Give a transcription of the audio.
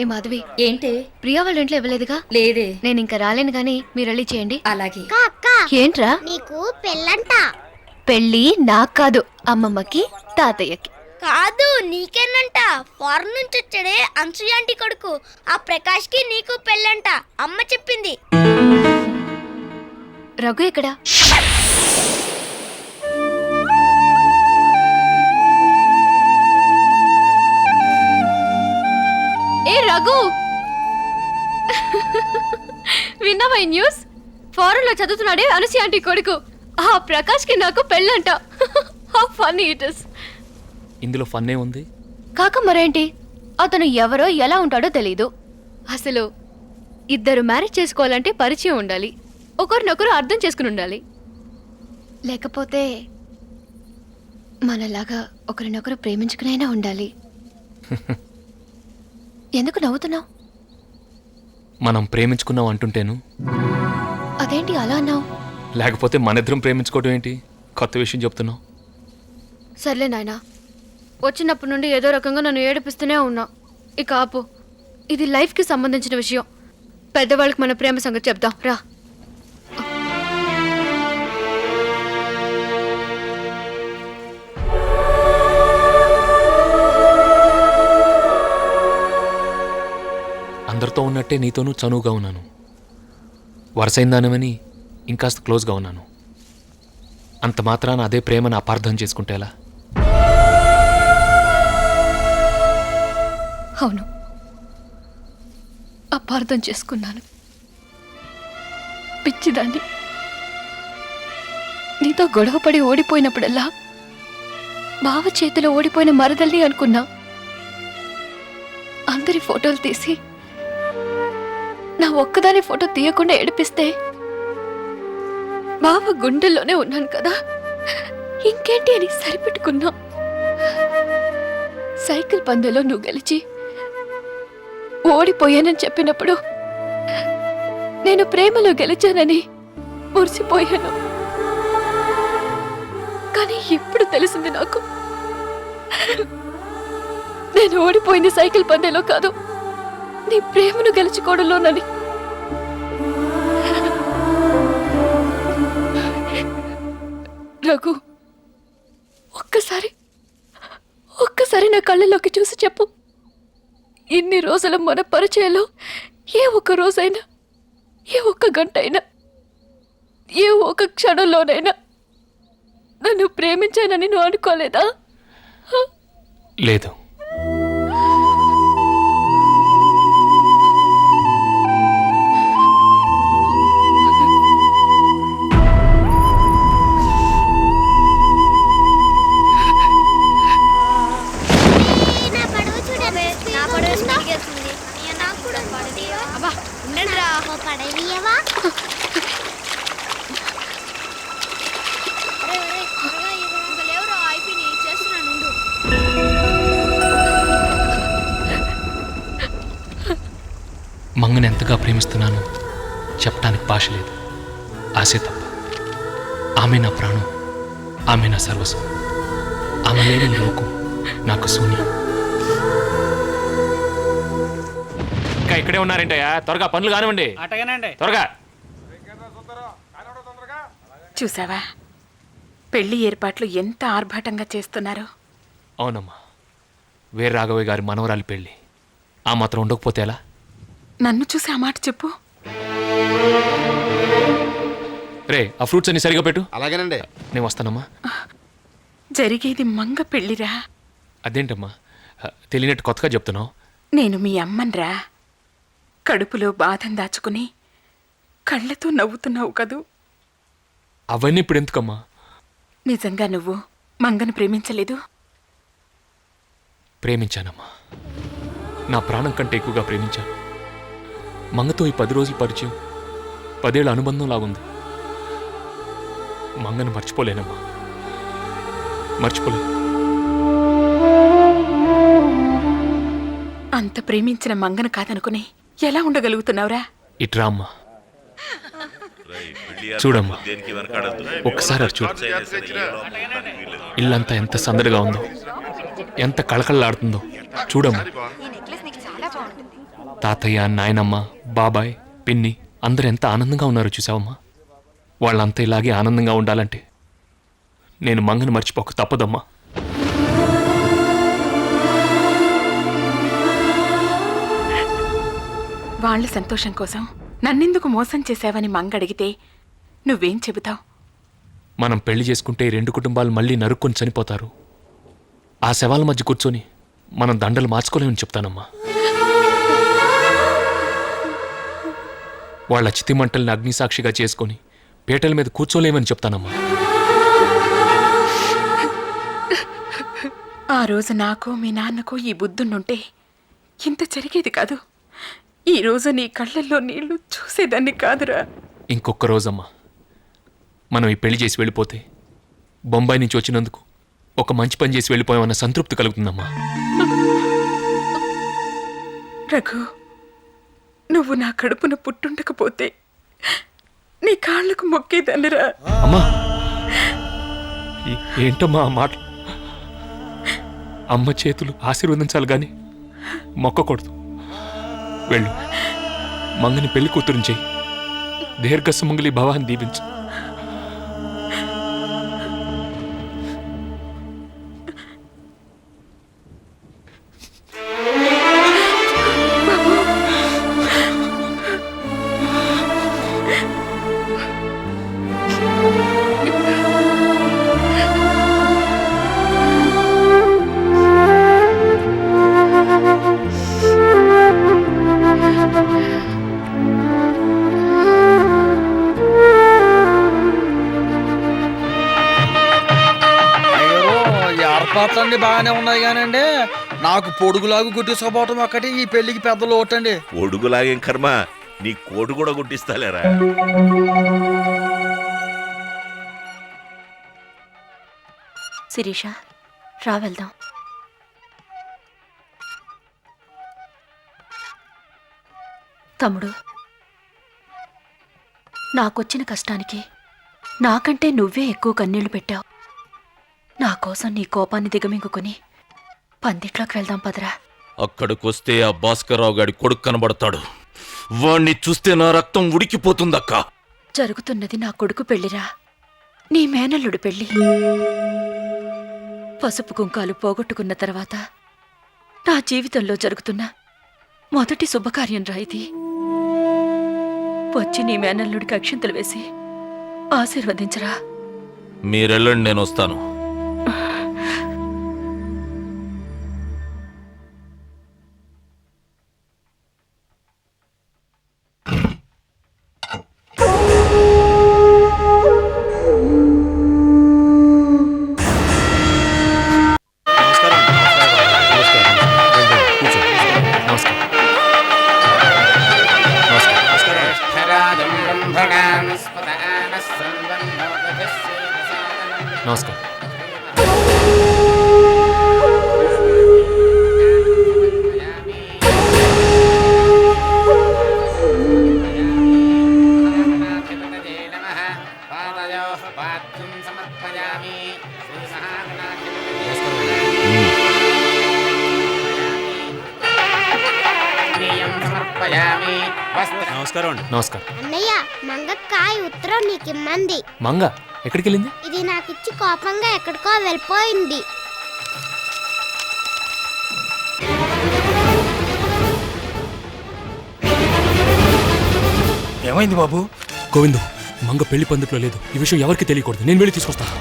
ఏ మాధవి, ఏంటి? ప్రియా వాళ్ళ ఇంట్లో ఇవ్వలేదుగా? లేదే. నేను ఇంకా రాలేను గానీ మీరు వెళ్ళి చేయండి. అలాగే. ఏంట్రా? నీకు పెళ్ళంట. పెళ్ళి నాకు కాదు, అమ్మమ్మకి తాతయ్యకి. కాదు నీకేనంట. ఫారెన్ నుంచి వచ్చాడే అంశుయాంటి కొడుకు ఆ ప్రకాష్ కి నీకు పెళ్ళంట. అమ్మ చెప్పింది. రఘు ఎక్కడా? ఏ రఘు, విన్నావా ఈ న్యూస్? ఫారెన్ లో చదువుతున్నాడే అనుసి ఆంటీ కొడుకు, ఆ ప్రకాష్ కి నాకు పెళ్ళంట. How funny it is. ఇందులో ఫన్నే ఉంది. కాక మరేంటి, అతను ఎవరో ఎలా ఉంటాడో తెలీదు. అసలు ఇద్దరు మ్యారేజ్ చేసుకోవాలంటే పరిచయం ఉండాలి, ఒకరినొకరు అర్థం చేసుకుని ఉండాలి. లేకపోతే మనలాగా ఒకరినొకరు ప్రేమించుకునైనా ఉండాలి. ఎందుకు నవ్వుతున్నావు? మనం ప్రేమించుకున్నాం అంటుంటేను. అదేంటి అలా అన్నావు? లేకపోతే మన ఇద్దరం ప్రేమించుకోవడం ఏంటి? కొత్త విషయం చెప్తున్నావు. సర్లే నాయనా, వచ్చినప్పటి నుండి ఏదో రకంగా నన్ను ఏడిపిస్తూనే ఉన్నా. ఇక ఆపు, ఇది లైఫ్కి సంబంధించిన విషయం. పెద్దవాళ్ళకి మన ప్రేమ సంగతి చెప్దాం రా. అందరితో ఉన్నట్టే నీతోనూ చనువుగా ఉన్నాను. వరసైందానమని ఇంకాస్త క్లోజ్గా ఉన్నాను. అంత మాత్రాన అదే ప్రేమను అపార్థం చేసుకుంటేలా? అవును, అపార్థం చేసుకున్నాను. పిచ్చిదాన్ని. నీతో గొడవపడి ఓడిపోయినప్పుడల్లా బావ చేతిలో ఓడిపోయిన మరదల్ని అనుకున్నా. అందరి ఫోటోలు తీసి నా ఒక్కదాని ఫోటో తీయకుండా ఏడిపిస్తే బావ గుండెల్లోనే ఉన్నాను కదా, ఇంకేంటి అని సరిపెట్టుకున్నా. సైకిల్ పందెలో నువ్వు గెలిచి ఓడిపోయానని చెప్పినప్పుడు నేను ప్రేమలో గెలిచానని మురిసిపోయాను. కానీ ఇప్పుడు తెలిసింది నాకు, నేను ఓడిపోయింది సైకిల్ పందెలో కాదు, నీ ప్రేమను గెలుచుకోవడంలోనని. రఘు, ఒక్కసారి నా కళ్ళలోకి చూసి చెప్పు, ఇన్ని రోజుల మన పరిచయంలో ఏ ఒక్క రోజైనా, ఏ ఒక్క గంట అయినా, ఏ ఒక్క క్షణంలోనైనా నన్ను ప్రేమించానని నువ్వు అనుకోలేదా? లేదు. మంగని ఎంతగా ప్రేమిస్తున్నానో చెప్పడానికి భాష లేదు. ఆశే తప్ప. ఆమె నా ప్రాణం, ఆమె నా సర్వస్వం. ఆమె లేని లోకం నాకు శూన్యం. ఇంకా ఇక్కడే ఉన్నారేంటయ్యా? త్వరగా పనులు కానివ్వండి. త్వరగా. చూసావా, పెళ్లి ఏర్పాట్లు ఎంత ఆర్భాటంగా చేస్తున్నారో. అవునమ్మా, వీర రాఘవయ్య గారి మనవరాలి పెళ్ళి. ఆ మాత్రం ఉండకపోతే ఎలా? నన్ను చూసి ఆ మాట చెప్పు. రే, ఆ ఫ్రూట్స్ అన్ని సరిగా పెట్టు. అలాగేనండి. నేను వస్తానమ్మా. జరిగేది మంగ పెళ్లిరా. అదేంటమ్మా తెలియనట్టు కొత్తగా చెప్తున్నావు? నేను మీ అమ్మన్రా. కడుపులో బాధం దాచుకుని కళ్ళతో నవ్వుతున్నావు కదూ. అవన్నీ ఇప్పుడు ఎందుకమ్మా? నిజంగా నువ్వు మంగను ప్రేమించలేదు? ప్రేమించానమ్మా, నా ప్రాణం కంటే ఎక్కువగా ప్రేమించాను. మంగతో ఈ 10 రోజుల పరిచయం 10 ఏళ్ల అనుబంధం లాగుంది. మంగను మర్చిపోలేనమ్మా, మర్చిపోలేను. అంత ప్రేమించిన మంగను కాదనుకుని ఎలా ఉండగలుగుతున్నావురా? ఇట్రా అమ్మా, చూడమ్మా, ఒక్కసారి అటు చూడు. ఇల్లంతా ఎంత సందడిగా ఉందో, ఎంత కళకళలాడుతుందో చూడమ్మా. తాతయ్య, నాయనమ్మ, బాబాయ్, పిన్ని అందరూ ఎంత ఆనందంగా ఉన్నారో చూసావమ్మా. వాళ్ళంతా ఇలాగే ఆనందంగా ఉండాలంటే నేను మంగని మర్చిపోక తప్పదమ్మా. వాళ్ళ సంతోషం కోసం నన్నెందుకు మోసం చేశావని మంగ అడిగితే నువ్వేం చెబుతావు? మనం పెళ్లి చేసుకుంటే 2 కుటుంబాలు మళ్ళీ నరుక్కొని చనిపోతారు. ఆ శవాల మధ్య కూర్చొని మనం దండలు మార్చుకోలేమని చెప్తానమ్మా. వాళ్ళ చితిమంటల్ని అగ్నిసాక్షిగా చేసుకొని పీటల మీద కూర్చోలేమని చెప్తానమ్మా. ఆ రోజు నాకు మీ నాన్నకు ఈ బుద్ధుండుంటే ఇంత జరిగేది కాదు. ఈ రోజు నీ కళ్ళల్లో నీళ్లు చూసేదాన్ని కాదురా. ఇంకొక రోజమ్మా, మనం ఈ పెళ్లి చేసి వెళ్ళిపోతే బొంబాయి నుంచి వచ్చినందుకు ఒక మంచి పని చేసి వెళ్ళిపోయామన్న సంతృప్తి కలుగుతుందమ్మా. రఘు, నువ్వు నా కడుపున పుట్టుండకపోతే నీ కాళ్ళకు మొక్కేదాన్నిరా. అమ్మా, ఏంటమ్మా ఆ మాట? అమ్మ చేతులు ఆశీర్వదించాలి గాని మొక్కకూడదు. వెళ్ళు, మంగని పెళ్లి కూతురుని చెయ్యి. దీర్ఘ సుమంగళి భవాన్ని దీవించు. ఏర్పాట్లన్నీ బాగానే ఉన్నాయి కానండి, నాకు పొడుగులాగు గుట్టించకపోవటం ఒక్కటి ఈ పెళ్లికి పెద్ద లోటండి. ఒడుగులాగేం కర్మ, నీ కోటు కూడా గుట్టిస్తాలేరా. శిరీష, రా వెళ్దాం. తమ్ముడు, నాకొచ్చిన కష్టానికి నాకంటే నువ్వే ఎక్కువ కన్నీళ్లు పెట్టావు. నా కోసం నీ కోపాన్ని దిగమింగుకుని పందిట్లోకి వెళ్దాం పదరా. అక్కడికొస్తే ఆ భాస్కర్రావు గారి కొడుకు కనబడతాడు. వాణ్ణి చూస్తే నా రక్తం ఉడికిపోతుందక్కా. జరుగుతున్నది నా కొడుకు పెళ్లిరా, నీ మేనల్లుడు పెళ్లి. పసుపు కుంకాలు పోగొట్టుకున్న తర్వాత నా జీవితంలో జరుగుతున్న మొదటి శుభకార్యం రా ఇది. వచ్చి నీ మేనల్లుడికి అక్షింతలు వేసి ఆశీర్వదించరా. మీరెళ్ళండి, నేను వస్తాను. నమస్కారం. నమస్కారం. నమస్కారం. అన్నయ్య, మంగక్కాయ ఉత్తరం నీకిమ్మంది. మంగ ఎక్కడికి వెళ్ళింది? ఇది నాకిచ్చి కోపంగా ఎక్కడికో వెళ్ళిపోయింది. ఏమైంది బాబు? గోవిందు, మంగ పెళ్లి పందిట్లో లేదు. ఈ విషయం ఎవరికి తెలియకూడదు. నేను వెళ్ళి తీసుకొస్తాను.